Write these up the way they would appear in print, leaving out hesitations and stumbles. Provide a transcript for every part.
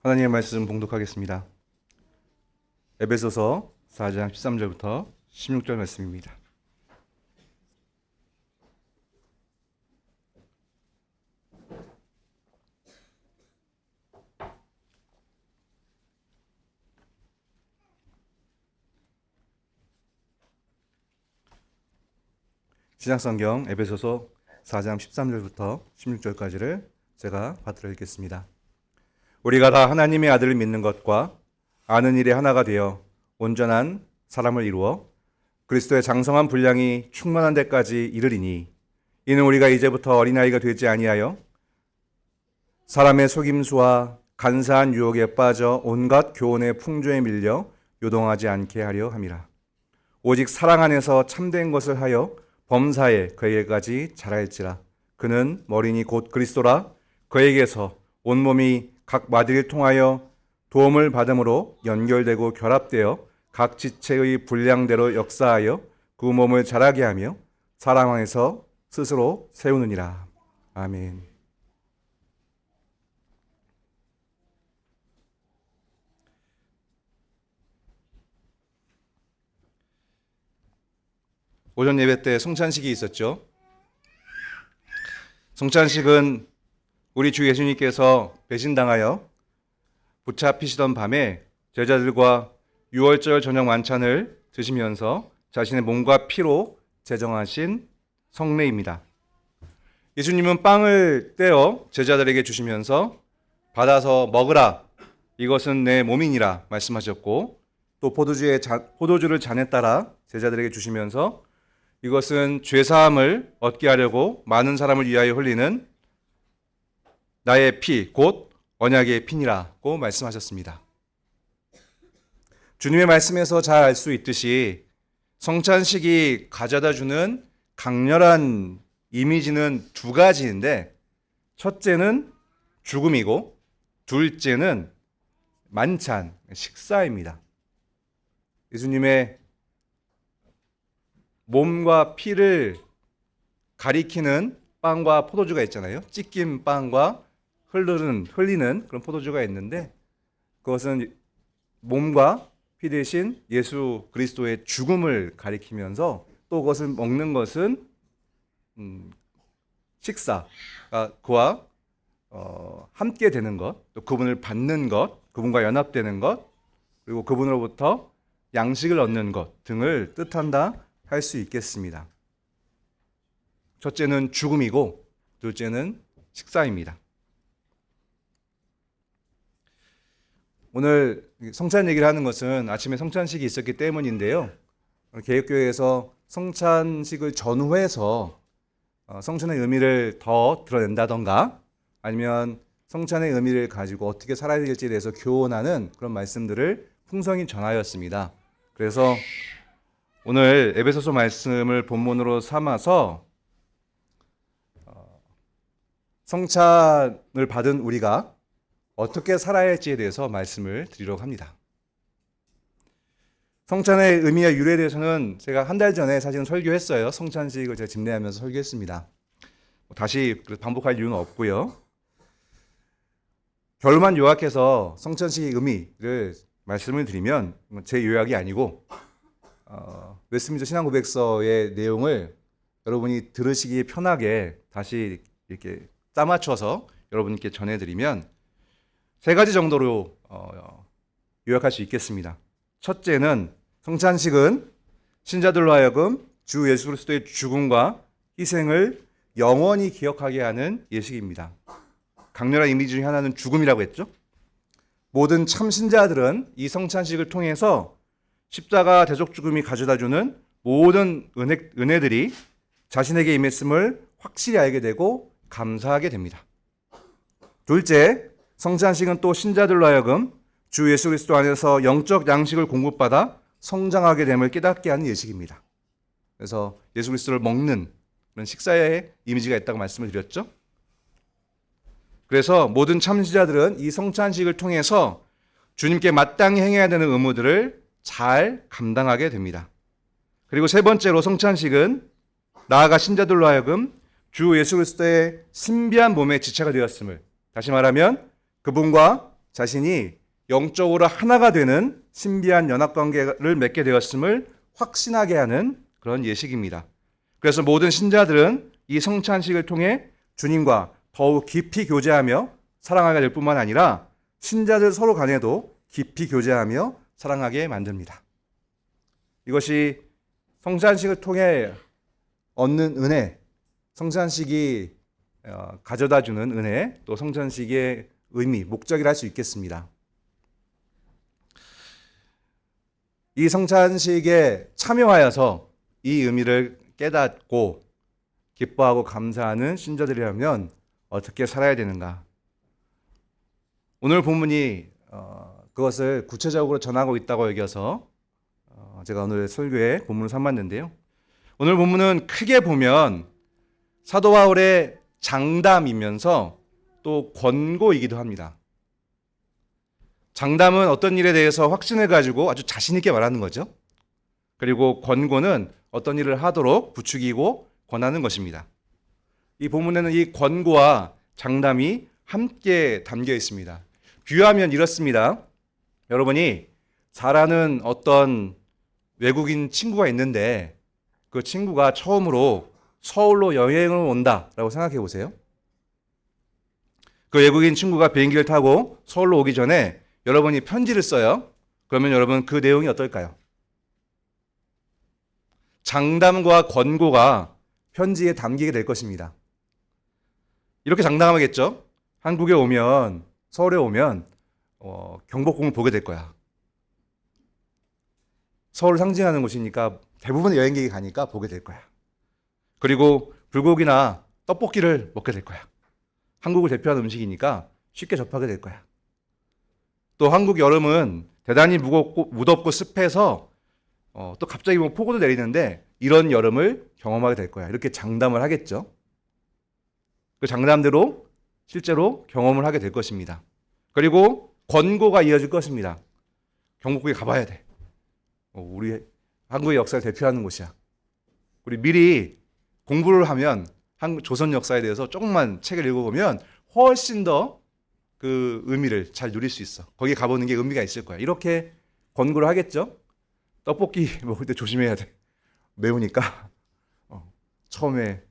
하나님의 말씀 봉독하겠습니다. 에베소서 4장 13절부터 16절 말씀입니다. 신약성경 에베소서 4장 13절부터 16절까지를 제가 받들어 읽겠습니다. 우리가 다 하나님의 아들을 믿는 것과 아는 일에 하나가 되어 온전한 사람을 이루어 그리스도의 장성한 분량이 충만한 데까지 이르리니 이는 우리가 이제부터 어린아이가 되지 아니하여 사람의 속임수와 간사한 유혹에 빠져 온갖 교훈의 풍조에 밀려 요동하지 않게 하려 함이라. 오직 사랑 안에서 참된 것을 하여 범사에 그에게까지 자랄지라. 그는 머리니 곧 그리스도라. 그에게서 온몸이 각 마디를 통하여 도움을 받음으로 연결되고 결합되어 각 지체의 분량대로 역사하여 그 몸을 자라게 하며 사랑 안에서 스스로 세우느니라. 아멘. 오전 예배 때 성찬식이 있었죠. 성찬식은 우리 주 예수님께서 배신당하여 붙잡히시던 밤에 제자들과 유월절 저녁 만찬을 드시면서 자신의 몸과 피로 제정하신 성례입니다. 예수님은 빵을 떼어 제자들에게 주시면서 받아서 먹으라, 이것은 내 몸이니라 말씀하셨고, 또 포도주를 잔에 따라 제자들에게 주시면서 이것은 죄사함을 얻게 하려고 많은 사람을 위하여 흘리는 나의 피, 곧 언약의 피니라고 말씀하셨습니다. 주님의 말씀에서 잘 알 수 있듯이 성찬식이 가져다 주는 강렬한 이미지는 두 가지인데, 첫째는 죽음이고 둘째는 만찬, 식사입니다. 예수님의 몸과 피를 가리키는 빵과 포도주가 있잖아요. 찢긴 빵과 흘리는 그런 포도주가 있는데, 그것은 몸과 피 대신 예수 그리스도의 죽음을 가리키면서, 또 그것을 먹는 것은 식사, 그와 함께 되는 것, 또 그분을 받는 것, 그분과 연합되는 것, 그리고 그분으로부터 양식을 얻는 것 등을 뜻한다 할 수 있겠습니다. 첫째는 죽음이고 둘째는 식사입니다. 오늘 성찬 얘기를 하는 것은 아침에 성찬식이 있었기 때문인데요. 개혁교회에서 성찬식을 전후해서 성찬의 의미를 더 드러낸다던가, 아니면 성찬의 의미를 가지고 어떻게 살아야 될지에 대해서 교훈하는 그런 말씀들을 풍성히 전하였습니다. 그래서 오늘 에베소서 말씀을 본문으로 삼아서 성찬을 받은 우리가 어떻게 살아야 할지에 대해서 말씀을 드리려고 합니다. 성찬의 의미와 유래에 대해서는 제가 한 달 전에 사실은 설교했어요. 성찬식을 제가 집례하면서 설교했습니다. 다시 반복할 이유는 없고요. 결론만 요약해서 성찬식의 의미를 말씀을 드리면, 제 요약이 아니고 웨스트민스터 신앙고백서의 내용을 여러분이 들으시기 편하게 다시 이렇게 짜맞춰서 여러분께 전해드리면 세 가지 정도로 요약할 수 있겠습니다. 첫째는 성찬식은 신자들로 하여금 주 예수 그리스도의 죽음과 희생을 영원히 기억하게 하는 예식입니다. 강렬한 이미지 중에 하나는 죽음이라고 했죠. 모든 참신자들은 이 성찬식을 통해서 십자가 대속 죽음이 가져다주는 모든 은혜들이 자신에게 임했음을 확실히 알게 되고 감사하게 됩니다. 둘째, 성찬식은 또 신자들로 하여금 주 예수 그리스도 안에서 영적 양식을 공급받아 성장하게 됨을 깨닫게 하는 예식입니다. 그래서 예수 그리스도를 먹는 그런 식사의 이미지가 있다고 말씀을 드렸죠. 그래서 모든 참신자들은 이 성찬식을 통해서 주님께 마땅히 행해야 되는 의무들을 잘 감당하게 됩니다. 그리고 세 번째로 성찬식은 나아가 신자들로 하여금 주 예수 그리스도의 신비한 몸의 지체가 되었음을, 다시 말하면 그분과 자신이 영적으로 하나가 되는 신비한 연합관계를 맺게 되었음을 확신하게 하는 그런 예식입니다. 그래서 모든 신자들은 이 성찬식을 통해 주님과 더욱 깊이 교제하며 사랑하게 될 뿐만 아니라 신자들 서로 간에도 깊이 교제하며 사랑하게 만듭니다. 이것이 성찬식을 통해 얻는 은혜, 성찬식이 가져다주는 은혜, 또 성찬식의 의미, 목적이라 할 수 있겠습니다. 이 성찬식에 참여하여서 이 의미를 깨닫고 기뻐하고 감사하는 신자들이라면 어떻게 살아야 되는가? 오늘 본문이 그것을 구체적으로 전하고 있다고 여겨서 제가 오늘 설교에 본문을 삼았는데요. 오늘 본문은 크게 보면 사도 바울의 장담이면서 또 권고이기도 합니다. 장담은 어떤 일에 대해서 확신을 가지고 아주 자신 있게 말하는 거죠. 그리고 권고는 어떤 일을 하도록 부추기고 권하는 것입니다. 이 본문에는 이 권고와 장담이 함께 담겨 있습니다. 비유하면 이렇습니다. 여러분이 잘 아는 어떤 외국인 친구가 있는데 그 친구가 처음으로 서울로 여행을 온다라고 생각해 보세요. 그 외국인 친구가 비행기를 타고 서울로 오기 전에 여러분이 편지를 써요. 그러면 여러분 그 내용이 어떨까요? 장담과 권고가 편지에 담기게 될 것입니다. 이렇게 장담하겠죠? 한국에 오면, 서울에 오면 경복궁을 보게 될 거야. 서울을 상징하는 곳이니까 대부분의 여행객이 가니까 보게 될 거야. 그리고 불고기나 떡볶이를 먹게 될 거야. 한국을 대표하는 음식이니까 쉽게 접하게 될 거야. 또 한국 여름은 대단히 무덥고 습해서 또 갑자기 뭐 폭우도 내리는데 이런 여름을 경험하게 될 거야. 이렇게 장담을 하겠죠. 그 장담대로 실제로 경험을 하게 될 것입니다. 그리고 권고가 이어질 것입니다. 경복궁에 가봐야 돼. 우리 한국의 역사를 대표하는 곳이야. 우리 미리 공부를 하면 조선 역사에 대해서 조금만 책을 읽어보면 훨씬 더 그 의미를 잘 누릴 수 있어. 거기 가보는 게 의미가 있을 거야. 이렇게 권고를 하겠죠. 떡볶이 먹을 때 조심해야 돼. 매우니까 처음에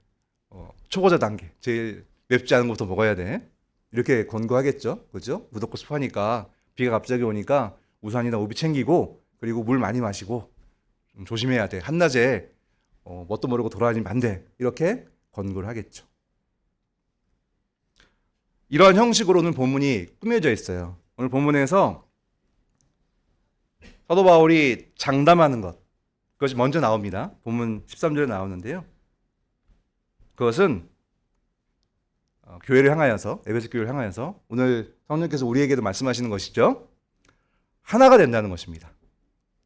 초보자 단계 제일 맵지 않은 것부터 먹어야 돼. 이렇게 권고하겠죠. 그죠? 무덥고 습하니까 비가 갑자기 오니까 우산이나 우비 챙기고 그리고 물 많이 마시고 좀 조심해야 돼. 한낮에 뭣도 모르고 돌아다니면 안 돼. 이렇게 권고를 하겠죠. 이러한 형식으로 오늘 본문이 꾸며져 있어요. 오늘 본문에서 사도 바울이 장담하는 것, 그것이 먼저 나옵니다. 본문 13절에 나오는데요. 그것은 교회를 향하여서, 에베소 교회를 향하여서 오늘 성령께서 우리에게도 말씀하시는 것이죠. 하나가 된다는 것입니다.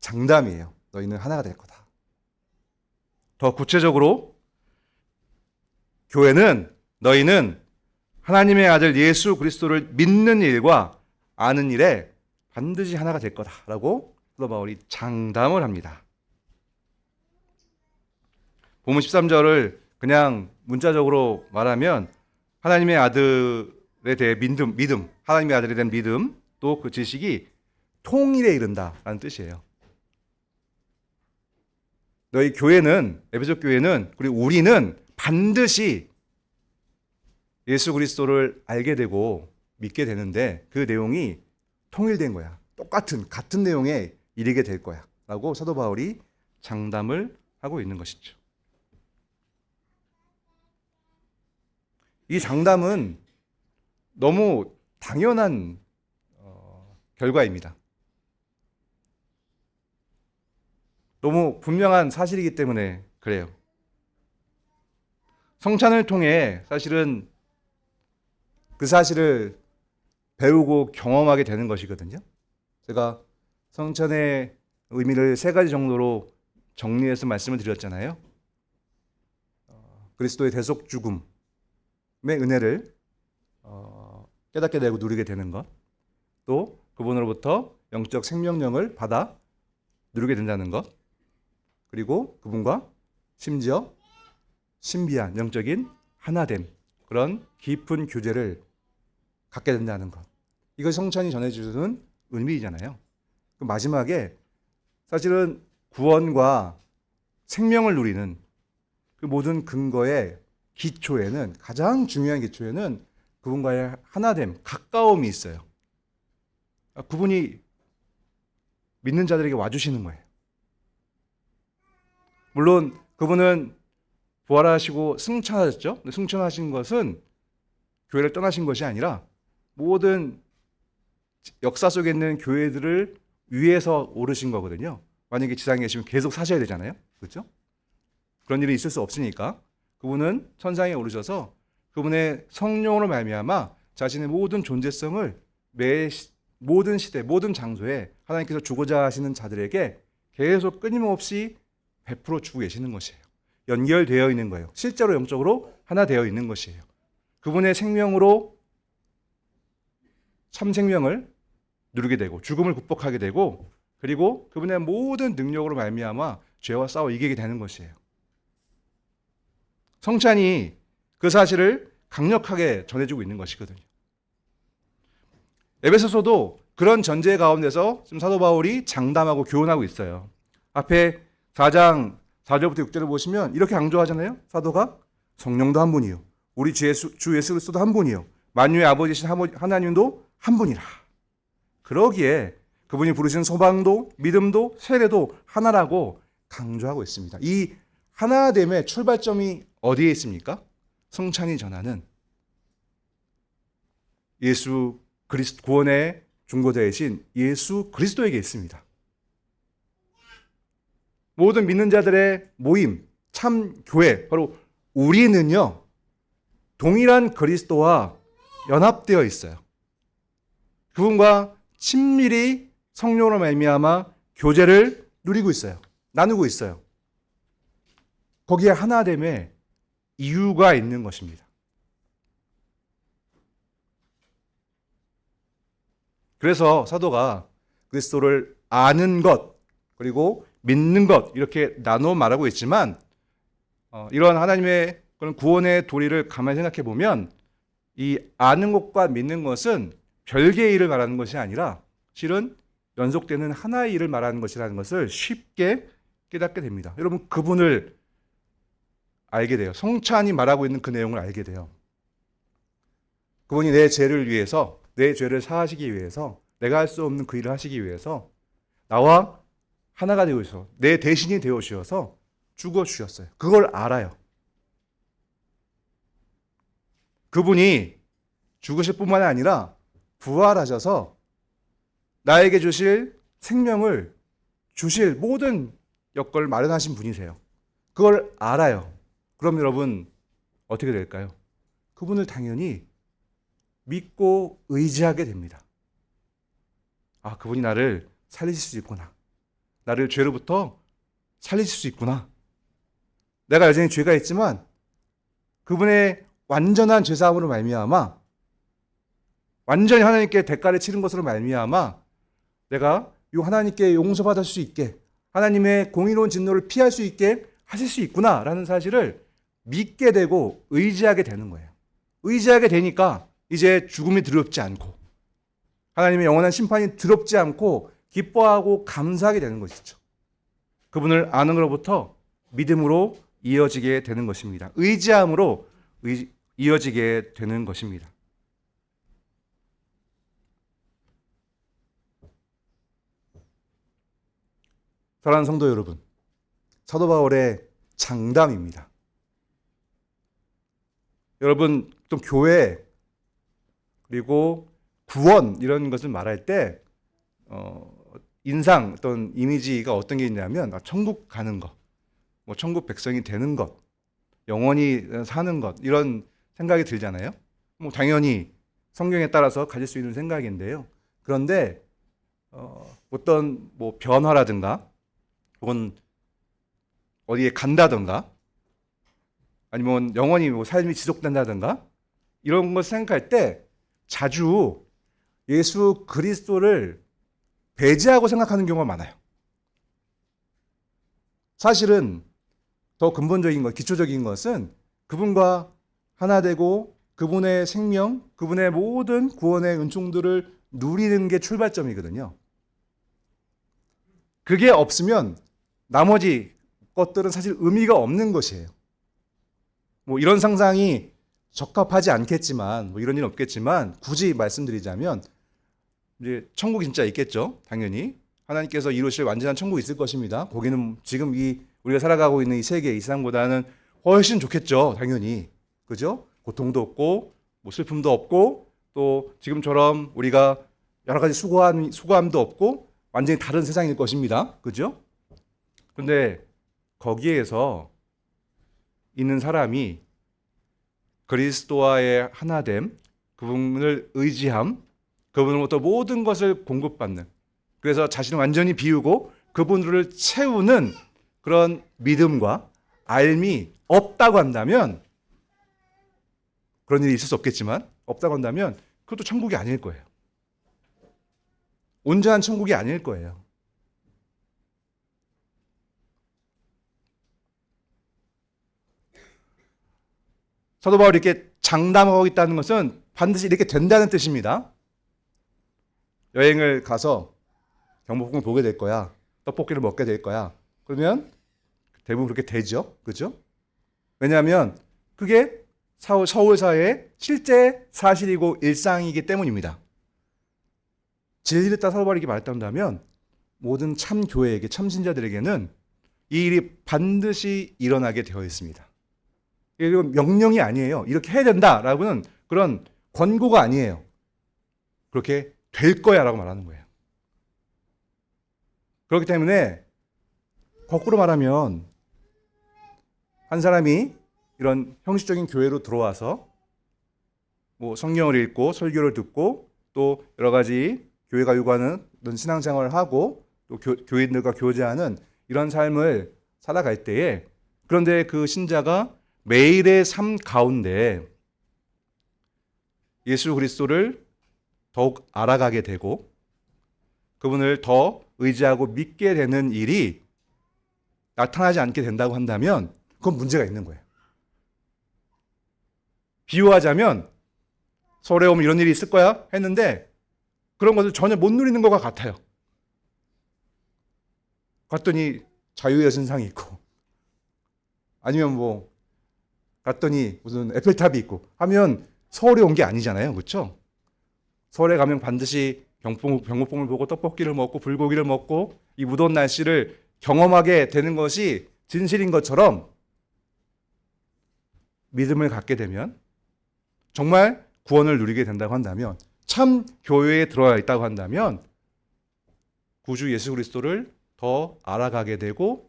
장담이에요. 너희는 하나가 될 거다. 더 구체적으로 너희는 하나님의 아들 예수 그리스도를 믿는 일과 아는 일에 반드시 하나가 될 거다라고 사도 바울이 장담을 합니다. 본문 13절을 그냥 문자적으로 말하면 하나님의 아들에 대해 믿음, 하나님의 아들에 대한 믿음, 또 그 지식이 통일에 이른다라는 뜻이에요. 너희 교회는, 에베소 교회는, 그리고 우리는 반드시 예수 그리스도를 알게 되고 믿게 되는데 그 내용이 통일된 거야. 같은 내용에 이르게 될 거야. 라고 사도 바울이 장담을 하고 있는 것이죠. 이 장담은 너무 당연한 결과입니다. 너무 분명한 사실이기 때문에 그래요. 성찬을 통해 사실은 그 사실을 배우고 경험하게 되는 것이거든요. 제가 성찬의 의미를 3가지 정도로 정리해서 말씀을 드렸잖아요. 그리스도의 대속 죽음의 은혜를 깨닫게 되고 누리게 되는 것, 또 그분으로부터 영적 생명력을 받아 누리게 된다는 것, 그리고 그분과 심지어 신비한 영적인 하나됨, 그런 깊은 교제를 갖게 된다는 것. 이것이 성찬이 전해주는 의미잖아요. 그 마지막에 사실은 구원과 생명을 누리는 그 모든 근거의 기초에는, 가장 중요한 기초에는 그분과의 하나됨, 가까움이 있어요. 그분이 믿는 자들에게 와주시는 거예요. 물론 그분은 부활하시고 승천하셨죠. 승천하신 것은 교회를 떠나신 것이 아니라 모든 역사 속에 있는 교회들을 위에서 오르신 거거든요. 만약에 지상에 계시면 계속 사셔야 되잖아요. 그렇죠? 그런 일이 있을 수 없으니까 그분은 천상에 오르셔서 그분의 성령으로 말미암아 자신의 모든 존재성을 모든 시대, 모든 장소에 하나님께서 주고자 하시는 자들에게 계속 끊임없이 베풀어 주고 계시는 것이에요. 연결되어 있는 거예요. 실제로 영적으로 하나 되어 있는 것이에요. 그분의 생명으로 참 생명을 누리게 되고 죽음을 극복하게 되고 그리고 그분의 모든 능력으로 말미암아 죄와 싸워 이기게 되는 것이에요. 성찬이 그 사실을 강력하게 전해주고 있는 것이거든요. 에베소서도 그런 전제 가운데서 지금 사도 바울이 장담하고 교훈하고 있어요. 앞에 4장 4절부터 6절을 보시면 이렇게 강조하잖아요. 사도가 성령도 한 분이요, 우리 주 예수 그리스도도 한 분이요, 만유의 아버지신 하나님도 한 분이라. 그러기에 그분이 부르신 소망도 믿음도 세례도 하나라고 강조하고 있습니다. 이 하나됨의 출발점이 어디에 있습니까? 성찬이 전하는 예수 그리스도, 구원의 중보자이신 예수 그리스도에게 있습니다. 모든 믿는 자들의 모임, 참 교회, 바로 우리는요, 동일한 그리스도와 연합되어 있어요. 그분과 친밀히 성령으로 말미암아 교제를 누리고 있어요. 나누고 있어요. 거기에 하나됨의 이유가 있는 것입니다. 그래서 사도가 그리스도를 아는 것 그리고 믿는 것 이렇게 나눠 말하고 있지만 이런 하나님의 그런 구원의 도리를 가만히 생각해 보면 이 아는 것과 믿는 것은 별개의 일을 말하는 것이 아니라 실은 연속되는 하나의 일을 말하는 것이라는 것을 쉽게 깨닫게 됩니다. 여러분 그분을 알게 돼요. 성찬이 말하고 있는 그 내용을 알게 돼요. 그분이 내 죄를 위해서, 내 죄를 사하시기 위해서, 내가 할 수 없는 그 일을 하시기 위해서 나와 하나가 되어서 내 대신이 되어 주셔서 죽어 주셨어요. 그걸 알아요. 그분이 죽으실 뿐만 아니라 부활하셔서 나에게 주실 생명을 주실 모든 여건을 마련하신 분이세요. 그걸 알아요. 그럼 여러분 어떻게 될까요? 그분을 당연히 믿고 의지하게 됩니다. 아, 그분이 나를 살리실 수 있구나. 나를 죄로부터 살리실 수 있구나. 내가 여전히 죄가 있지만 그분의 완전한 죄사함으로 말미암아 완전히 하나님께 대가를 치른 것으로 말미암아 내가 이 하나님께 용서받을 수 있게 하나님의 공의로운 진노를 피할 수 있게 하실 수 있구나라는 사실을 믿게 되고 의지하게 되는 거예요. 의지하게 되니까 이제 죽음이 두렵지 않고 하나님의 영원한 심판이 두렵지 않고 기뻐하고 감사하게 되는 것이죠. 그분을 아는 것로부터 믿음으로 이어지게 되는 것입니다. 의지함으로 이어지게 되는 것입니다. 사랑하는 성도 여러분, 사도 바울의 장담입니다. 여러분 또 교회 그리고 구원 이런 것을 말할 때 인상 어떤 이미지가 어떤 게 있냐면 천국 가는 것, 뭐 천국 백성이 되는 것, 영원히 사는 것 이런 생각이 들잖아요. 뭐 당연히 성경에 따라서 가질 수 있는 생각인데요. 그런데 어떤 뭐 변화라든가 혹은 어디에 간다든가 아니면 영원히 뭐 삶이 지속된다든가 이런 걸 생각할 때 자주 예수 그리스도를 배제하고 생각하는 경우가 많아요. 사실은 더 근본적인 것, 기초적인 것은 그분과 하나 되고 그분의 생명, 그분의 모든 구원의 은총들을 누리는 게 출발점이거든요. 그게 없으면 나머지 것들은 사실 의미가 없는 것이에요. 뭐 이런 상상이 적합하지 않겠지만, 뭐 이런 일은 없겠지만, 굳이 말씀드리자면, 이제 천국이 진짜 있겠죠. 당연히. 하나님께서 이루실 완전한 천국이 있을 것입니다. 거기는 지금 우리가 살아가고 있는 이 세계, 이 세상보다는 훨씬 좋겠죠. 당연히. 그죠? 고통도 없고, 뭐 슬픔도 없고, 또 지금처럼 우리가 여러 가지 수고함도 없고, 완전히 다른 세상일 것입니다. 그죠? 근데 거기에서 있는 사람이 그리스도와의 하나됨, 그분을 의지함, 그분으로부터 모든 것을 공급받는, 그래서 자신을 완전히 비우고 그분을 채우는 그런 믿음과 알미 없다고 한다면, 그런 일이 있을 수 없겠지만 없다고 한다면 그것도 천국이 아닐 거예요. 온전한 천국이 아닐 거예요. 사도 바울이 이렇게 장담하고 있다는 것은 반드시 이렇게 된다는 뜻입니다. 여행을 가서 경복궁을 보게 될 거야. 떡볶이를 먹게 될 거야. 그러면 대부분 그렇게 되죠. 그죠? 왜냐하면 그게 서울 사회의 실제 사실이고 일상이기 때문입니다. 진리를 따라 사도 바울이 이렇게 말했다면 모든 참 교회에게, 참 신자들에게는 이 일이 반드시 일어나게 되어 있습니다. 이건 명령이 아니에요. 이렇게 해야 된다라고는 그런 권고가 아니에요. 그렇게 될 거야 라고 말하는 거예요. 그렇기 때문에 거꾸로 말하면 한 사람이 이런 형식적인 교회로 들어와서 뭐 성경을 읽고 설교를 듣고 또 여러 가지 교회가 요구하는 신앙생활을 하고 또 교인들과 교제하는 이런 삶을 살아갈 때에, 그런데 그 신자가 매일의 삶 가운데 예수 그리스도를 더욱 알아가게 되고 그분을 더 의지하고 믿게 되는 일이 나타나지 않게 된다고 한다면 그건 문제가 있는 거예요. 비유하자면 서울에 오면 이런 일이 있을 거야 했는데 그런 것을 전혀 못 누리는 것과 같아요. 갔더니 자유의 여신상이 있고, 아니면 뭐 갔더니 무슨 에펠탑이 있고 하면 서울에 온 게 아니잖아요. 그렇죠? 서울에 가면 반드시 경복궁을 보고 떡볶이를 먹고 불고기를 먹고 이 무더운 날씨를 경험하게 되는 것이 진실인 것처럼, 믿음을 갖게 되면, 정말 구원을 누리게 된다고 한다면, 참 교회에 들어와 있다고 한다면 구주 예수 그리스도를 더 알아가게 되고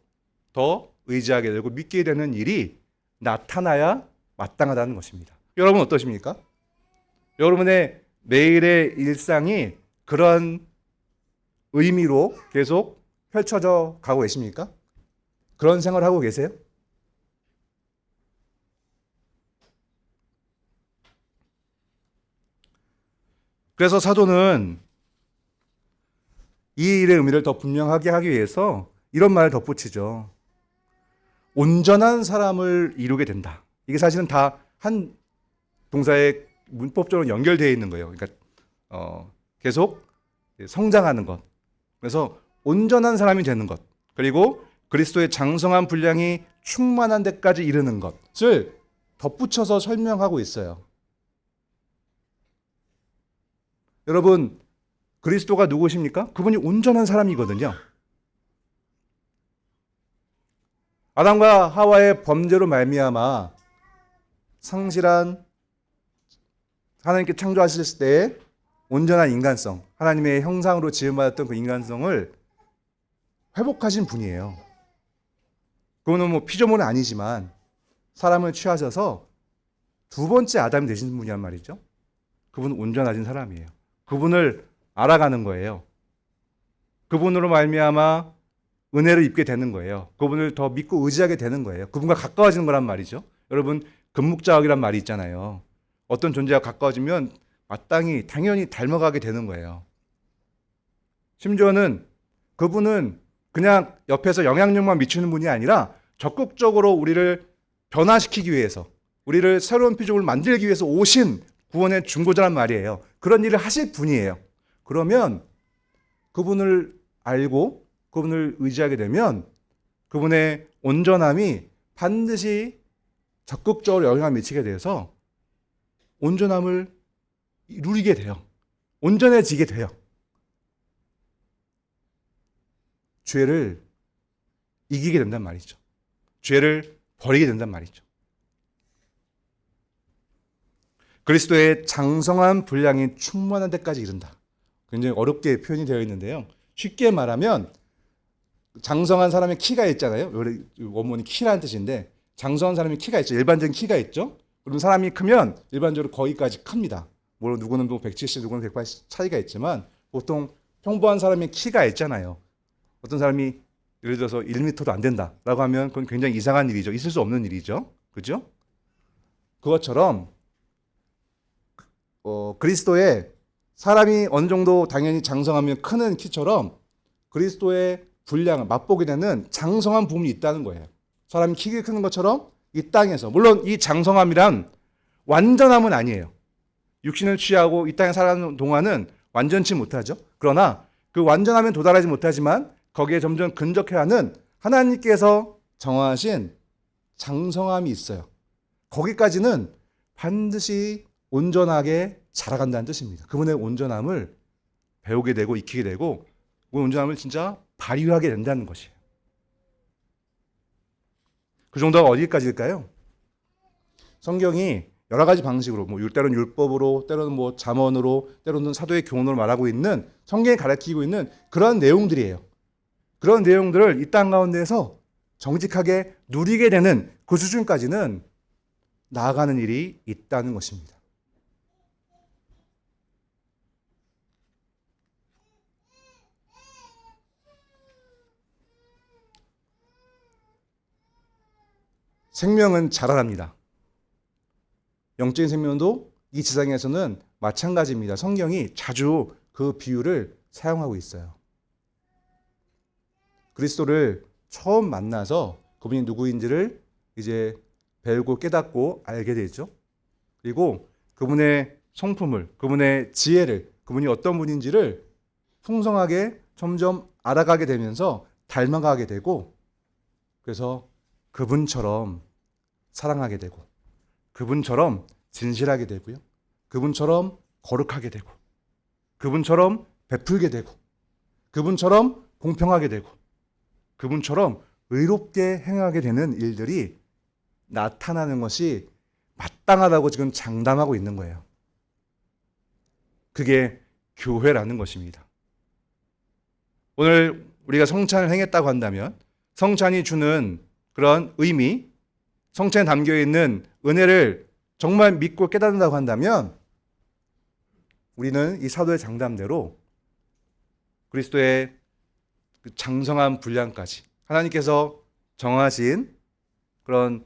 더 의지하게 되고 믿게 되는 일이 나타나야 마땅하다는 것입니다. 여러분 어떠십니까? 여러분의 매일의 일상이 그런 의미로 계속 펼쳐져 가고 계십니까? 그런 생활을 하고 계세요? 그래서 사도는 이 일의 의미를 더 분명하게 하기 위해서 이런 말을 덧붙이죠. 온전한 사람을 이루게 된다. 이게 사실은 다 한 동사에 문법적으로 연결되어 있는 거예요. 그러니까 계속 성장하는 것. 그래서 온전한 사람이 되는 것. 그리고 그리스도의 장성한 분량이 충만한 데까지 이르는 것을 덧붙여서 설명하고 있어요. 여러분, 그리스도가 누구십니까? 그분이 온전한 사람이거든요. 아담과 하와의 범죄로 말미암아 상실한, 하나님께 창조하실 때 온전한 인간성, 하나님의 형상으로 지음받았던 그 인간성을 회복하신 분이에요. 그거는 뭐 피조물은 아니지만 사람을 취하셔서 두 번째 아담이 되신 분이란 말이죠. 그분은 온전하신 사람이에요. 그분을 알아가는 거예요. 그분으로 말미암아 은혜를 입게 되는 거예요. 그분을 더 믿고 의지하게 되는 거예요. 그분과 가까워지는 거란 말이죠. 여러분, 금묵자학이란 말이 있잖아요. 어떤 존재와 가까워지면 마땅히 당연히 닮아가게 되는 거예요. 심지어는 그분은 그냥 옆에서 영향력만 미치는 분이 아니라 적극적으로 우리를 변화시키기 위해서, 우리를 새로운 피조물을 만들기 위해서 오신 구원의 중보자란 말이에요. 그런 일을 하실 분이에요. 그러면 그분을 알고 그분을 의지하게 되면 그분의 온전함이 반드시 적극적으로 영향을 미치게 돼서 온전함을 누리게 돼요. 온전해지게 돼요. 죄를 이기게 된단 말이죠. 죄를 버리게 된단 말이죠. 그리스도의 장성한 분량이 충만한 데까지 이른다. 굉장히 어렵게 표현이 되어 있는데요. 쉽게 말하면 장성한 사람의 키가 있잖아요. 원문이 키라는 뜻인데 장성한 사람의 키가 있죠. 일반적인 키가 있죠. 그럼 사람이 크면 일반적으로 거기까지 큽니다. 물론 누구는 170, 누구는 180 차이가 있지만 보통 평범한 사람의 키가 있잖아요. 어떤 사람이 예를 들어서 1m도 안 된다라고 하면 그건 굉장히 이상한 일이죠. 있을 수 없는 일이죠. 그죠? 그것처럼 그리스도의 사람이 어느 정도 당연히 장성하면 크는 키처럼 그리스도의 분량을 맛보게 되는 장성한 부분이 있다는 거예요. 사람이 키가 크는 것처럼 이 땅에서 물론 이 장성함이란 완전함은 아니에요. 육신을 취하고 이 땅에 살아가는 동안은 완전치 못하죠. 그러나 그 완전함에 도달하지 못하지만 거기에 점점 근접해하는 하나님께서 정하신 장성함이 있어요. 거기까지는 반드시 온전하게 자라간다는 뜻입니다. 그분의 온전함을 배우게 되고 익히게 되고 그 온전함을 진짜 발휘하게 된다는 것이에요. 그 정도가 어디까지일까요? 성경이 여러 가지 방식으로 때로는 율법으로, 때로는 잠언으로, 때로는 사도의 교훈으로 말하고 있는 성경이 가르치고 있는 그런 내용들이에요. 그런 내용들을 이 땅 가운데에서 정직하게 누리게 되는 그 수준까지는 나아가는 일이 있다는 것입니다. 생명은 자라납니다. 영적인 생명도 이 지상에서는 마찬가지입니다. 성경이 자주 그 비유를 사용하고 있어요. 그리스도를 처음 만나서 그분이 누구인지를 이제 배우고 깨닫고 알게 되죠. 그리고 그분의 성품을, 그분의 지혜를, 그분이 어떤 분인지를 풍성하게 점점 알아가게 되면서 닮아가게 되고 그래서 그분처럼 사랑하게 되고 그분처럼 진실하게 되고요. 그분처럼 거룩하게 되고 그분처럼 베풀게 되고 그분처럼 공평하게 되고 그분처럼 의롭게 행하게 되는 일들이 나타나는 것이 마땅하다고 지금 장담하고 있는 거예요. 그게 교회라는 것입니다. 오늘 우리가 성찬을 행했다고 한다면 성찬이 주는 그런 의미, 성찬에 담겨있는 은혜를 정말 믿고 깨닫는다고 한다면 우리는 이 사도의 장담대로 그리스도의 그 장성한 분량까지 하나님께서 정하신 그런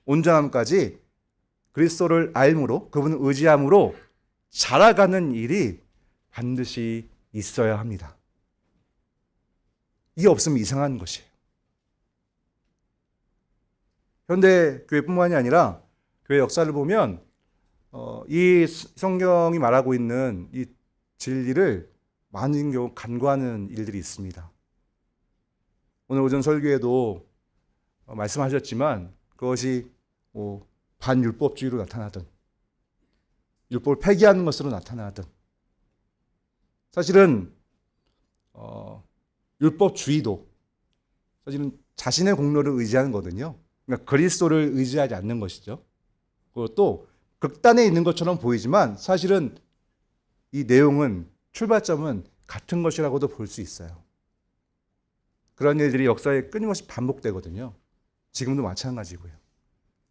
온전함까지 그리스도를 알므로 그분을 의지함으로 자라가는 일이 반드시 있어야 합니다. 이게 없으면 이상한 것이에요. 현대 교회뿐만이 아니라 교회 역사를 보면 이 성경이 말하고 있는 이 진리를 많은 경우 간과하는 일들이 있습니다. 오늘 오전 설교에도 말씀하셨지만 그것이 반율법주의로 나타나든 율법을 폐기하는 것으로 나타나든 사실은 율법주의도 사실은 자신의 공로를 의지하는 거거든요. 그러니까 그리스도를 의지하지 않는 것이죠. 그것도 극단에 있는 것처럼 보이지만 사실은 이 내용은 출발점은 같은 것이라고도 볼 수 있어요. 그런 일들이 역사에 끊임없이 반복되거든요. 지금도 마찬가지고요.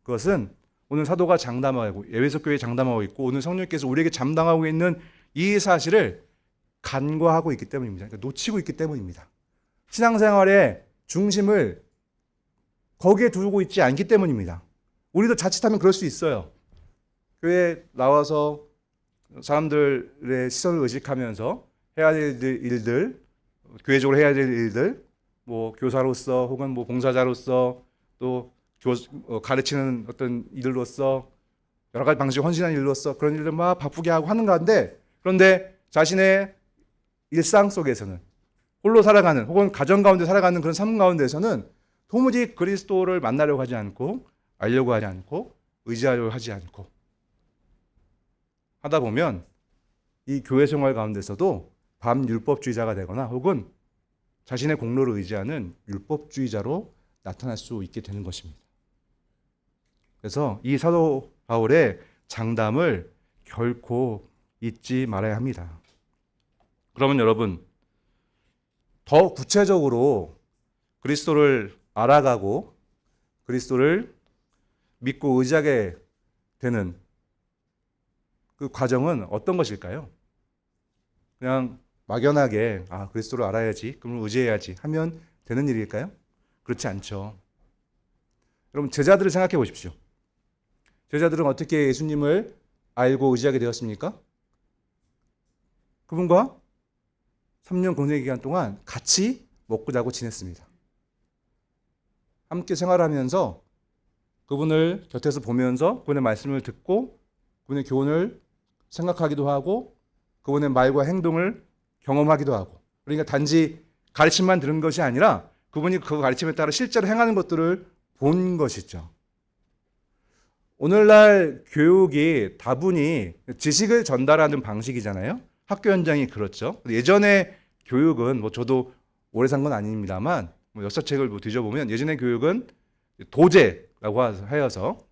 그것은 오늘 사도가 장담하고 에베소 교회에 장담하고 있고 오늘 성령께서 우리에게 장담하고 있는 이 사실을 간과하고 있기 때문입니다. 그러니까 놓치고 있기 때문입니다. 신앙생활의 중심을 거기에 두고 있지 않기 때문입니다. 우리도 자칫하면 그럴 수 있어요. 교회에 나와서 사람들의 시선을 의식하면서 해야 될 일들, 교회적으로 해야 될 일들, 교사로서 혹은 봉사자로서 또 가르치는 어떤 일로서 여러 가지 방식으로 헌신하는 일로서 그런 일들 막 바쁘게 하고 하는 가운데 그런데 자신의 일상 속에서는 홀로 살아가는 혹은 가정 가운데 살아가는 그런 삶 가운데서는 도무지 그리스도를 만나려고 하지 않고 알려고 하지 않고 의지하려고 하지 않고 하다 보면 이 교회 생활 가운데서도 반율법주의자가 되거나 혹은 자신의 공로를 의지하는 율법주의자로 나타날 수 있게 되는 것입니다. 그래서 이 사도 바울의 장담을 결코 잊지 말아야 합니다. 그러면 여러분, 더 구체적으로 그리스도를 알아가고 그리스도를 믿고 의지하게 되는 그 과정은 어떤 것일까요? 그냥 막연하게 그리스도를 알아야지, 그럼 의지해야지 하면 되는 일일까요? 그렇지 않죠. 여러분, 제자들을 생각해 보십시오. 제자들은 어떻게 예수님을 알고 의지하게 되었습니까? 그분과 3년 공생 기간 동안 같이 먹고 자고 지냈습니다. 함께 생활하면서 그분을 곁에서 보면서 그분의 말씀을 듣고 그분의 교훈을 생각하기도 하고 그분의 말과 행동을 경험하기도 하고, 그러니까 단지 가르침만 들은 것이 아니라 그분이 그 가르침에 따라 실제로 행하는 것들을 본 것이죠. 오늘날 교육이 다분히 지식을 전달하는 방식이잖아요. 학교 현장이 그렇죠. 예전의 교육은 저도 오래 산 건 아닙니다만 역사책을 뒤져보면 예전의 교육은 도제라고 하여서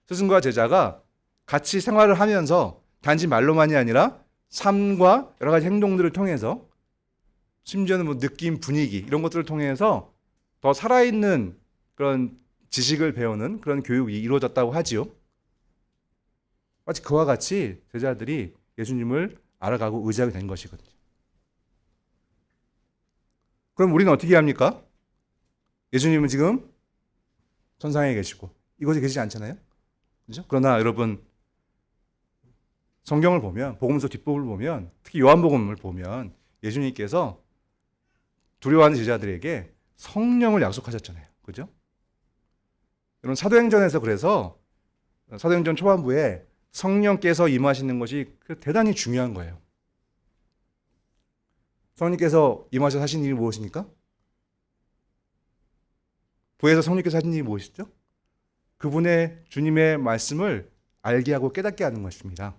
스승과 제자가 같이 생활을 하면서 단지 말로만이 아니라 삶과 여러 가지 행동들을 통해서 심지어는 느낌, 분위기 이런 것들을 통해서 더 살아있는 그런 지식을 배우는 그런 교육이 이루어졌다고 하지요. 마치 그와 같이 제자들이 예수님을 알아가고 의지하게 된 것이거든요. 그럼 우리는 어떻게 합니까? 예수님은 지금 천상에 계시고 이곳에 계시지 않잖아요. 그렇죠? 그러나 여러분, 성경을 보면, 복음서 뒷부분을 보면, 특히 요한복음을 보면 예수님께서 두려워하는 제자들에게 성령을 약속하셨잖아요. 그죠? 여러분, 사도행전에서 그래서 사도행전 초반부에 성령께서 임하시는 것이 대단히 중요한 거예요. 성령께서 임하셔서 하신 일이 무엇입니까? 부에서 성령께서 하신 일이 무엇이죠? 그분의 주님의 말씀을 알게 하고 깨닫게 하는 것입니다.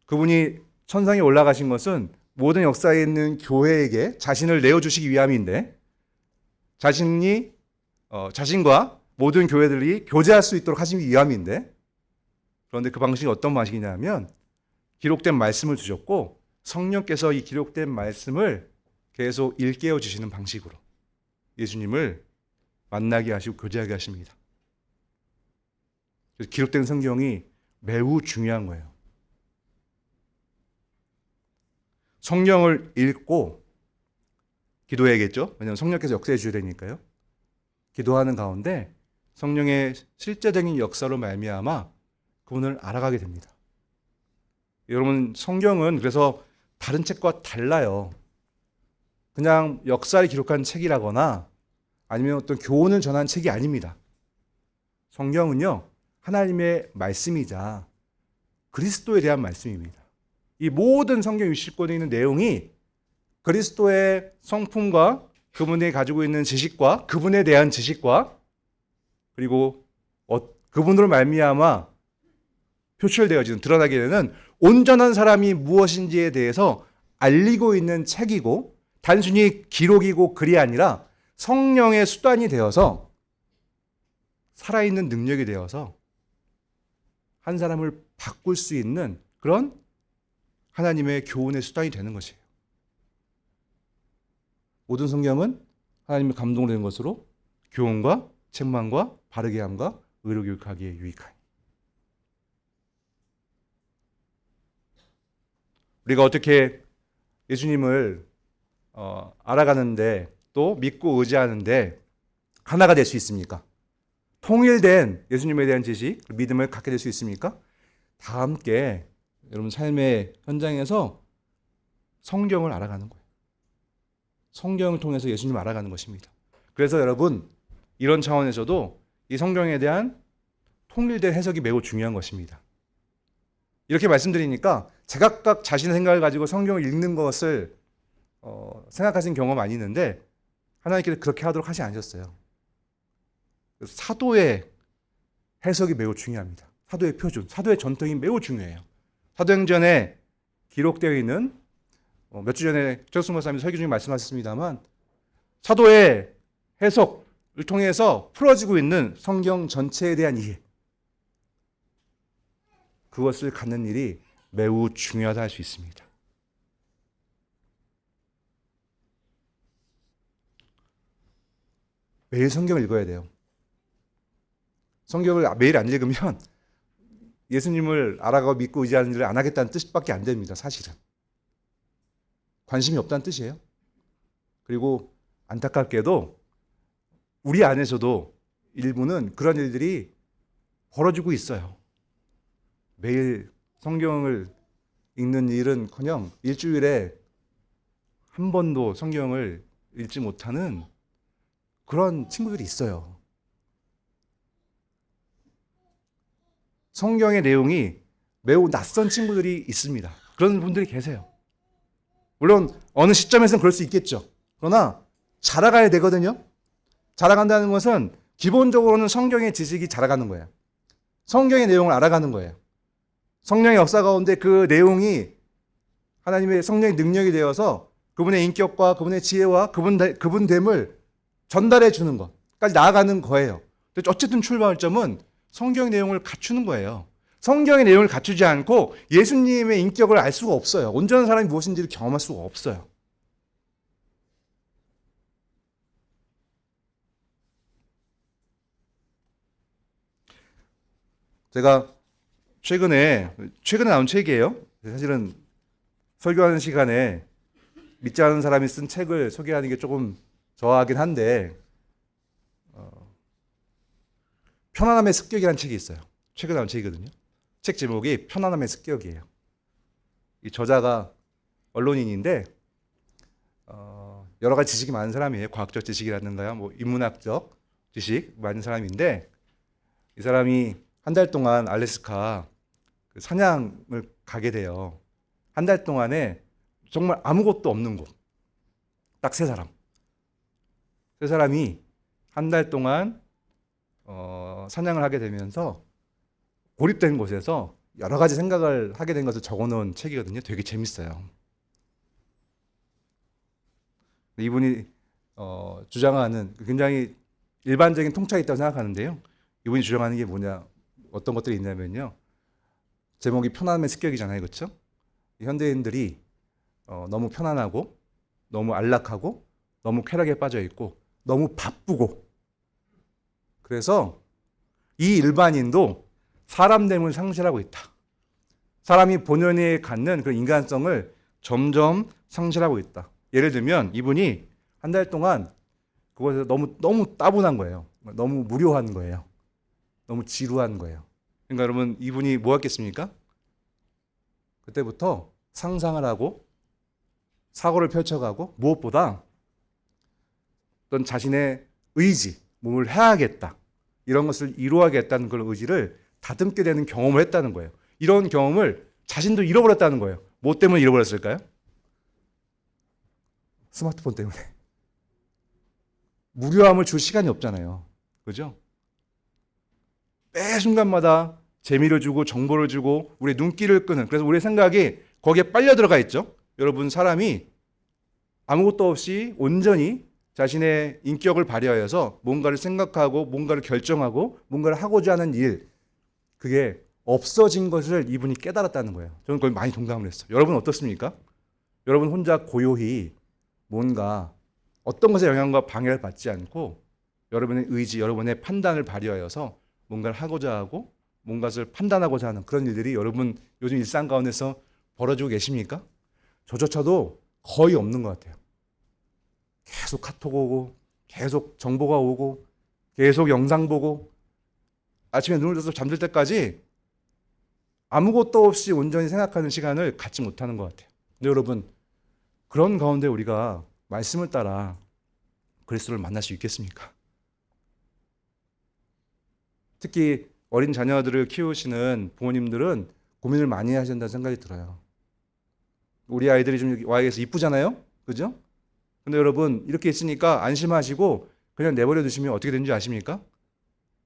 그분이 천상에 올라가신 것은 모든 역사에 있는 교회에게 자신을 내어주시기 위함인데, 자신과 모든 교회들이 교제할 수 있도록 하시기 위함인데, 그런데 그 방식이 어떤 방식이냐면 기록된 말씀을 주셨고 성령께서 이 기록된 말씀을 계속 일깨워 주시는 방식으로 예수님을 만나게 하시고 교제하게 하십니다. 그래서 기록된 성경이 매우 중요한 거예요. 성경을 읽고 기도해야겠죠? 왜냐하면 성령께서 역사해 주셔야 되니까요. 기도하는 가운데 성령의 실제적인 역사로 말미암아 그분을 알아가게 됩니다. 여러분, 성경은 그래서 다른 책과 달라요. 그냥 역사를 기록한 책이라거나 아니면 어떤 교훈을 전한 책이 아닙니다. 성경은요, 하나님의 말씀이자 그리스도에 대한 말씀입니다. 이 모든 성경 60권에 있는 내용이 그리스도의 성품과 그분이 가지고 있는 지식과 그분에 대한 지식과 그리고 그분으로 말미암아 표출되어지는, 드러나게 되는 온전한 사람이 무엇인지에 대해서 알리고 있는 책이고, 단순히 기록이고 글이 아니라 성령의 수단이 되어서 살아있는 능력이 되어서 한 사람을 바꿀 수 있는 그런 하나님의 교훈의 수단이 되는 것이에요. 모든 성경은 하나님의 감동된 것으로 교훈과 책망과 바르게 함과 의로 교육하기에 유익하니. 우리가 어떻게 예수님을 알아가는데 또 믿고 의지하는데 하나가 될 수 있습니까? 통일된 예수님에 대한 지식, 믿음을 갖게 될 수 있습니까? 다 함께 여러분 삶의 현장에서 성경을 알아가는 거예요. 성경을 통해서 예수님을 알아가는 것입니다. 그래서 여러분, 이런 차원에서도 이 성경에 대한 통일된 해석이 매우 중요한 것입니다. 이렇게 말씀드리니까 제각각 자신의 생각을 가지고 성경을 읽는 것을 생각하신 경험 많이 있는데 하나님께서 그렇게 하도록 하지 않으셨어요. 사도의 해석이 매우 중요합니다. 사도의 표준, 사도의 전통이 매우 중요해요. 사도행전에 기록되어 있는 몇 주 전에 최석순 목사님이 설교 중에 말씀하셨습니다만 사도의 해석을 통해서 풀어지고 있는 성경 전체에 대한 이해, 그것을 갖는 일이 매우 중요하다 할 수 있습니다. 매일 성경을 읽어야 돼요. 성경을 매일 안 읽으면 예수님을 알아가고 믿고 의지하는 일을 안 하겠다는 뜻밖에 안 됩니다. 사실은. 관심이 없다는 뜻이에요. 그리고 안타깝게도 우리 안에서도 일부는 그런 일들이 벌어지고 있어요. 매일 성경을 읽는 일은커녕 일주일에 한 번도 성경을 읽지 못하는 그런 친구들이 있어요. 성경의 내용이 매우 낯선 친구들이 있습니다. 그런 분들이 계세요. 물론 어느 시점에서는 그럴 수 있겠죠. 그러나 자라가야 되거든요. 자라간다는 것은 기본적으로는 성경의 지식이 자라가는 거예요. 성경의 내용을 알아가는 거예요. 성령의 역사 가운데 그 내용이 하나님의 성령의 능력이 되어서 그분의 인격과 그분의 지혜와 그분됨을 전달해 주는 것까지 나아가는 거예요. 어쨌든 출발점은 성경의 내용을 갖추는 거예요. 성경의 내용을 갖추지 않고 예수님의 인격을 알 수가 없어요. 온전한 사람이 무엇인지를 경험할 수가 없어요. 제가 최근에 나온 책이에요. 사실은 설교하는 시간에 믿지 않는 사람이 쓴 책을 소개하는 게 조금 저하긴 한데 편안함의 습격이라는 책이 있어요. 최근에 나온 책이거든요. 책 제목이 편안함의 습격이에요. 이 저자가 언론인인데 여러 가지 지식이 많은 사람이에요. 과학적 지식이라든가 뭐 인문학적 지식 많은 사람인데 이 사람이 한 달 동안 알래스카 사냥을 가게 돼요. 한 달 동안에 정말 아무것도 없는 곳. 딱 세 사람. 세 사람이 한 달 동안 사냥을 하게 되면서 고립된 곳에서 여러 가지 생각을 하게 된 것을 적어놓은 책이거든요. 되게 재밌어요. 이분이 주장하는 굉장히 일반적인 통찰이 있다고 생각하는데요. 이분이 주장하는 게 뭐냐, 어떤 것들이 있냐면요. 제목이 편안함의 습격이잖아요. 그렇죠? 현대인들이 너무 편안하고 너무 안락하고 너무 쾌락에 빠져 있고 너무 바쁘고 그래서 이 일반인도 사람됨을 상실하고 있다. 사람이 본연에 갖는 그 인간성을 점점 상실하고 있다. 예를 들면 이분이 한 달 동안 그것에서 너무 따분한 거예요. 너무 무료한 거예요. 너무 지루한 거예요. 그러니까 여러분 이분이 뭐 했겠습니까? 그때부터 상상을 하고 사고를 펼쳐가고 무엇보다 어떤 자신의 의지, 몸을 해야겠다. 이런 것을 이루어야겠다는 그런 의지를 다듬게 되는 경험을 했다는 거예요. 이런 경험을 자신도 잃어버렸다는 거예요. 뭐 때문에 잃어버렸을까요? 스마트폰 때문에. 무료함을 줄 시간이 없잖아요. 그죠? 매 순간마다 재미를 주고 정보를 주고 우리의 눈길을 끄는, 그래서 우리의 생각이 거기에 빨려 들어가 있죠. 여러분, 사람이 아무것도 없이 온전히 자신의 인격을 발휘하여서 뭔가를 생각하고 뭔가를 결정하고 뭔가를 하고자 하는 일, 그게 없어진 것을 이분이 깨달았다는 거예요. 저는 그걸 많이 동감을 했어요. 여러분 어떻습니까? 여러분 혼자 고요히 뭔가 어떤 것의 영향과 방해를 받지 않고 여러분의 의지, 여러분의 판단을 발휘하여서 뭔가를 하고자 하고 뭔가를 판단하고자 하는 그런 일들이 여러분 요즘 일상 가운데서 벌어지고 계십니까? 저조차도 거의 없는 것 같아요. 계속 카톡 오고 계속 정보가 오고 계속 영상 보고 아침에 눈을 떠서 잠들 때까지 아무것도 없이 온전히 생각하는 시간을 갖지 못하는 것 같아요. 근데 여러분, 그런 가운데 우리가 말씀을 따라 그리스도를 만날 수 있겠습니까? 특히 어린 자녀들을 키우시는 부모님들은 고민을 많이 하셔야 된다는 생각이 들어요. 우리 아이들이 좀 와이에서 이쁘잖아요, 그죠? 근데 여러분 이렇게 있으니까 안심하시고 그냥 내버려 두시면 어떻게 되는지 아십니까?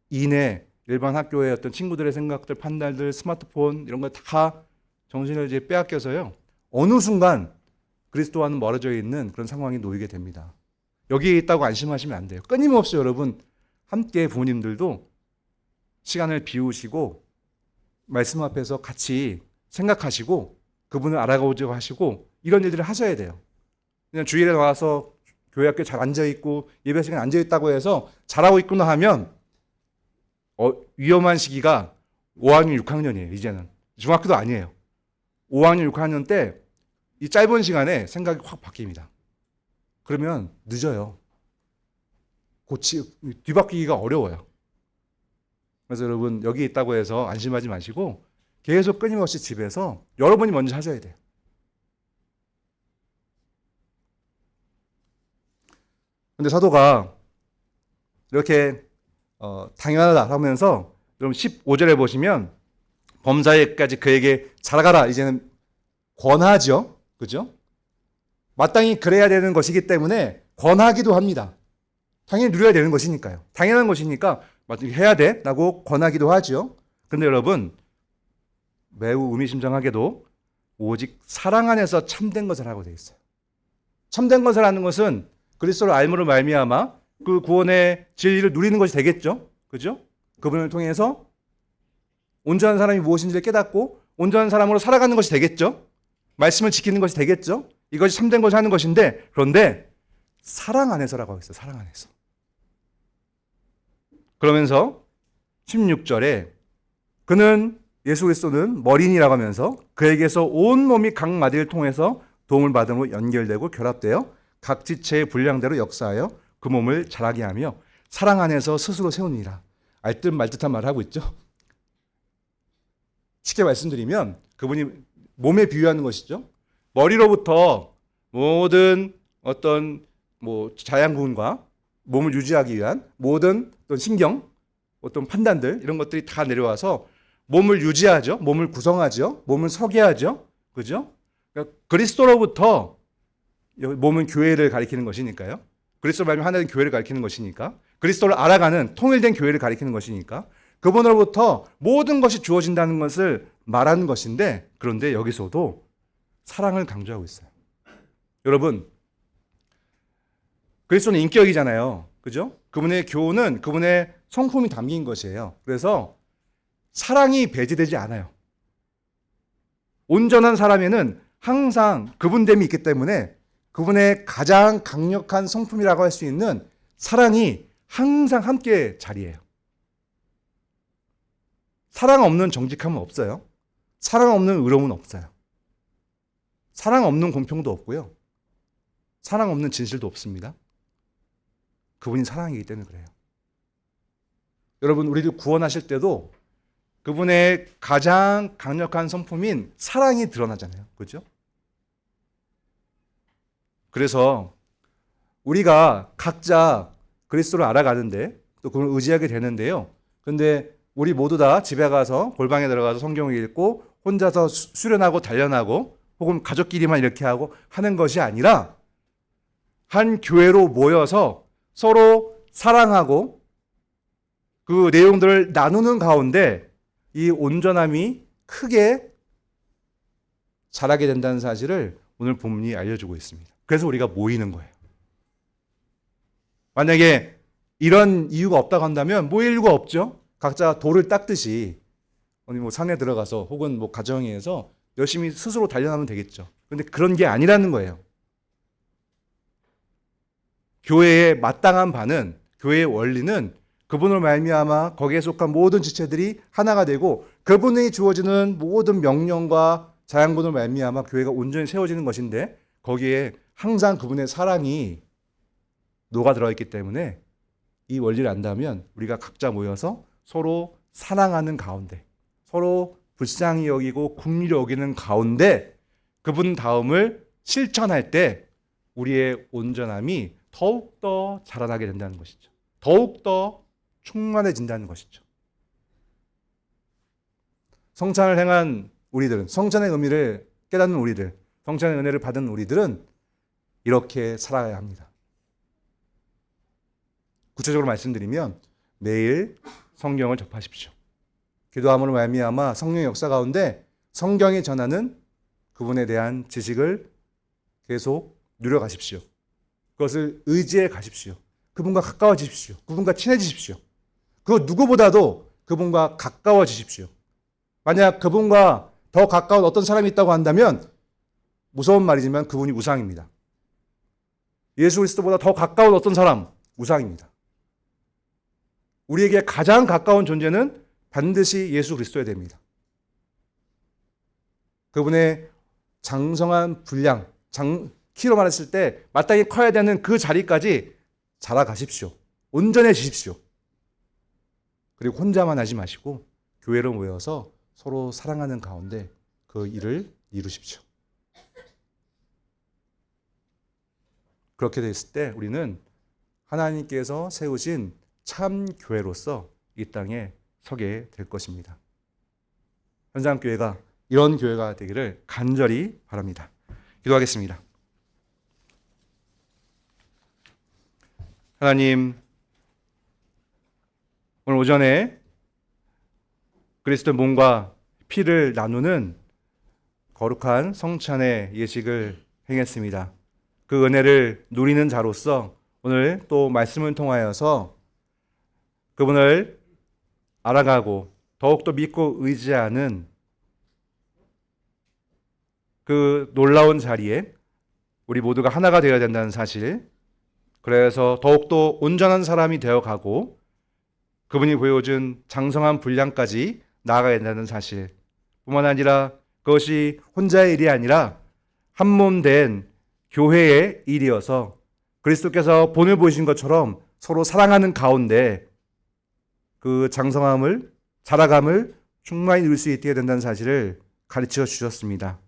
이내 일반 학교의 어떤 친구들의 생각들, 판단들, 스마트폰 이런 거 다 정신을 이제 빼앗겨서요. 어느 순간 그리스도와는 멀어져 있는 그런 상황에 놓이게 됩니다. 여기에 있다고 안심하시면 안 돼요. 끊임없이 여러분 함께 부모님들도 시간을 비우시고 말씀 앞에서 같이 생각하시고 그분을 알아가고자 하시고 이런 일들을 하셔야 돼요. 그냥 주일에 나와서 교회 학교에 잘 앉아있고 예배 시간에 앉아있다고 해서 잘하고 있구나 하면 위험한 시기가 5학년, 6학년이에요. 이제는. 중학교도 아니에요. 5학년, 6학년 때 이 짧은 시간에 생각이 확 바뀝니다. 그러면 늦어요. 뒤바뀌기가 어려워요. 그래서 여러분 여기 있다고 해서 안심하지 마시고 계속 끊임없이 집에서 여러분이 먼저 하셔야 돼요. 근데 사도가 이렇게 당연하다 하면서 여러분 15절에 보시면 범사에까지 그에게 자라가라 이제는 권하죠. 그죠? 마땅히 그래야 되는 것이기 때문에 권하기도 합니다. 당연히 누려야 되는 것이니까요. 당연한 것이니까 해야 돼 라고 권하기도 하죠. 그런데 여러분 매우 의미심장하게도 오직 사랑 안에서 참된 것을 하고 되어 있어요. 참된 것을 하는 것은 그리스도를 알므로 말미암아 그 구원의 진리를 누리는 것이 되겠죠. 그죠? 그분을 통해서 온전한 사람이 무엇인지를 깨닫고 온전한 사람으로 살아가는 것이 되겠죠. 말씀을 지키는 것이 되겠죠. 이것이 참된 것을 하는 것인데 그런데 사랑 안에서라고 하고 있어요. 사랑 안에서. 그러면서 16절에 그는 예수 그리스도는 머리니라고 하면서 그에게서 온 몸이 각 마디를 통해서 도움을 받음으로 연결되고 결합되어 각 지체의 분량대로 역사하여 그 몸을 자라게 하며 사랑 안에서 스스로 세우니라. 알듯 말듯한 말을 하고 있죠. 쉽게 말씀드리면 그분이 몸에 비유하는 것이죠. 머리로부터 모든 어떤 자양분과 몸을 유지하기 위한 모든 어떤 신경, 어떤 판단들 이런 것들이 다 내려와서 몸을 유지하죠. 몸을 구성하죠. 몸을 서게 하죠. 그죠? 그러니까 그리스도로부터 몸은 교회를 가리키는 것이니까요. 그리스도 말미암아 하나된 교회를 가리키는 것이니까 그리스도를 알아가는 통일된 교회를 가리키는 것이니까 그분으로부터 모든 것이 주어진다는 것을 말하는 것인데 그런데 여기서도 사랑을 강조하고 있어요. 여러분 그리스도는 인격이잖아요. 그죠? 그분의 교훈은 그분의 성품이 담긴 것이에요. 그래서 사랑이 배제되지 않아요. 온전한 사람에는 항상 그분됨이 있기 때문에 그분의 가장 강력한 성품이라고 할 수 있는 사랑이 항상 함께 자리해요. 사랑 없는 정직함은 없어요. 사랑 없는 의로움은 없어요. 사랑 없는 공평도 없고요. 사랑 없는 진실도 없습니다. 그분이 사랑이기 때문에 그래요. 여러분 우리를 구원하실 때도 그분의 가장 강력한 성품인 사랑이 드러나잖아요. 그렇죠? 그래서 우리가 각자 그리스도를 알아가는데 또 그걸 의지하게 되는데요. 그런데 우리 모두 다 집에 가서 골방에 들어가서 성경을 읽고 혼자서 수련하고 단련하고 혹은 가족끼리만 이렇게 하고 하는 것이 아니라 한 교회로 모여서 서로 사랑하고 그 내용들을 나누는 가운데 이 온전함이 크게 자라게 된다는 사실을 오늘 본문이 알려주고 있습니다. 그래서 우리가 모이는 거예요. 만약에 이런 이유가 없다고 한다면 모일 이유가 없죠. 각자 돌을 닦듯이 어디 산에 들어가서 혹은 가정에서 열심히 스스로 단련하면 되겠죠. 그런데 그런 게 아니라는 거예요. 교회의 마땅한 바는 교회의 원리는 그분을 말미암아 거기에 속한 모든 지체들이 하나가 되고 그분이 주어지는 모든 명령과 자양분을 말미암아 교회가 온전히 세워지는 것인데 거기에 항상 그분의 사랑이 녹아 들어있기 때문에 이 원리를 안다면 우리가 각자 모여서 서로 사랑하는 가운데 서로 불쌍히 여기고 긍휼히 여기는 가운데 그분 다음을 실천할 때 우리의 온전함이 더욱더 자라나게 된다는 것이죠. 더욱더 충만해진다는 것이죠. 성찬을 행한 우리들은, 성찬의 의미를 깨닫는 우리들, 성찬의 은혜를 받은 우리들은 이렇게 살아야 합니다. 구체적으로 말씀드리면 매일 성경을 접하십시오. 기도함으로 말미암아 성령의 역사 가운데 성경이 전하는 그분에 대한 지식을 계속 누려가십시오. 그것을 의지해 가십시오. 그분과 가까워지십시오. 그분과 친해지십시오. 그 누구보다도 그분과 가까워지십시오. 만약 그분과 더 가까운 어떤 사람이 있다고 한다면 무서운 말이지만 그분이 우상입니다. 예수 그리스도보다 더 가까운 어떤 사람, 우상입니다. 우리에게 가장 가까운 존재는 반드시 예수 그리스도여야 됩니다. 그분의 장성한 분량, 키로 말했을 때 마땅히 커야 되는 그 자리까지 자라가십시오. 온전해지십시오. 그리고 혼자만 하지 마시고 교회로 모여서 서로 사랑하는 가운데 그 일을 이루십시오. 그렇게 됐을 때 우리는 하나님께서 세우신 참 교회로서 이 땅에 서게 될 것입니다. 현장교회가 이런 교회가 되기를 간절히 바랍니다. 기도하겠습니다. 하나님, 오늘 오전에 그리스도의 몸과 피를 나누는 거룩한 성찬의 예식을 행했습니다. 그 은혜를 누리는 자로서 오늘 또 말씀을 통하여서 그분을 알아가고 더욱더 믿고 의지하는 그 놀라운 자리에 우리 모두가 하나가 되어야 된다는 사실, 그래서 더욱더 온전한 사람이 되어가고 그분이 보여준 장성한 분량까지 나아가야 된다는 사실 뿐만 아니라 그것이 혼자의 일이 아니라 한 몸 된 교회의 일이어서 그리스도께서 본을 보이신 것처럼 서로 사랑하는 가운데 그 장성함을, 자라감을 충만히 누릴 수 있게 된다는 사실을 가르쳐 주셨습니다.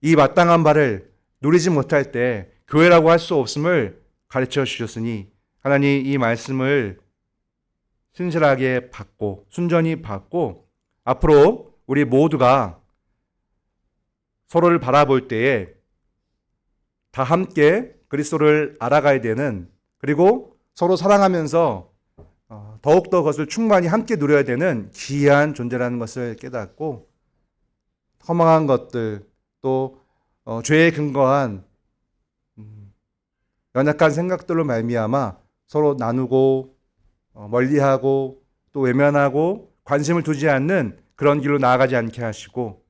이 마땅한 바를 누리지 못할 때 교회라고 할 수 없음을 가르쳐 주셨으니 하나님 이 말씀을 신실하게 받고 순전히 받고 앞으로 우리 모두가 서로를 바라볼 때에 다 함께 그리스도를 알아가야 되는, 그리고 서로 사랑하면서 더욱더 그것을 충만히 함께 누려야 되는 귀한 존재라는 것을 깨닫고 허망한 것들 또 죄에 근거한 연약한 생각들로 말미암아 서로 나누고 멀리하고 또 외면하고 관심을 두지 않는 그런 길로 나아가지 않게 하시고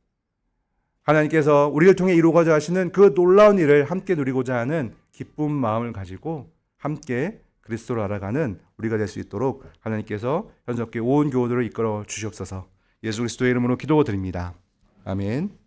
하나님께서 우리를 통해 이루고자 하시는 그 놀라운 일을 함께 누리고자 하는 기쁜 마음을 가지고 함께 그리스도를 알아가는 우리가 될 수 있도록 하나님께서 현석교회 온 교우들을 이끌어 주시옵소서. 예수 그리스도의 이름으로 기도드립니다. 아멘.